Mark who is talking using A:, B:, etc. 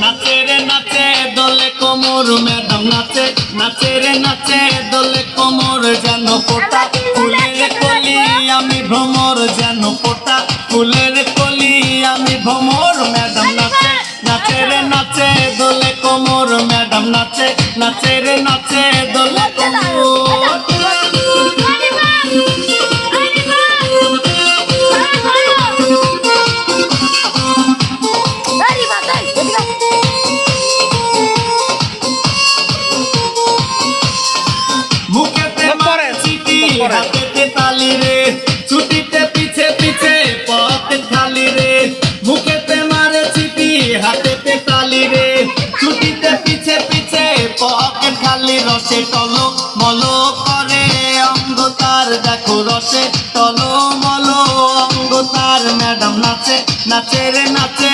A: নাচে রে নাচে দোলে কোমর ম্যাডাম নাচে, নাচে রে নাচে দোলে কোমর যেন ফোটা ফুলের কলি আমি ভ্রমর যেন ফোটা ফুলের কলি আমি ভ্রমর ম্যাডাম নাচে, নাচে রে নাচে দোলে কোমর ম্যাডাম নাচে, নাচে রে নাচে দোলে কোমর। হাতেতে তালি রে ছুটিতে পিছে পিছে পথে খালি রে, মুখেতে মারে চিঠি হাতেতে তালি রে ছুটিতে পিছে পিছে পথে খালি, রসে টলো মলো করে অঙ্গ তার দেখো রসে টলো মলো অঙ্গ তার ম্যাডাম নাচে, নাচে রে নাচে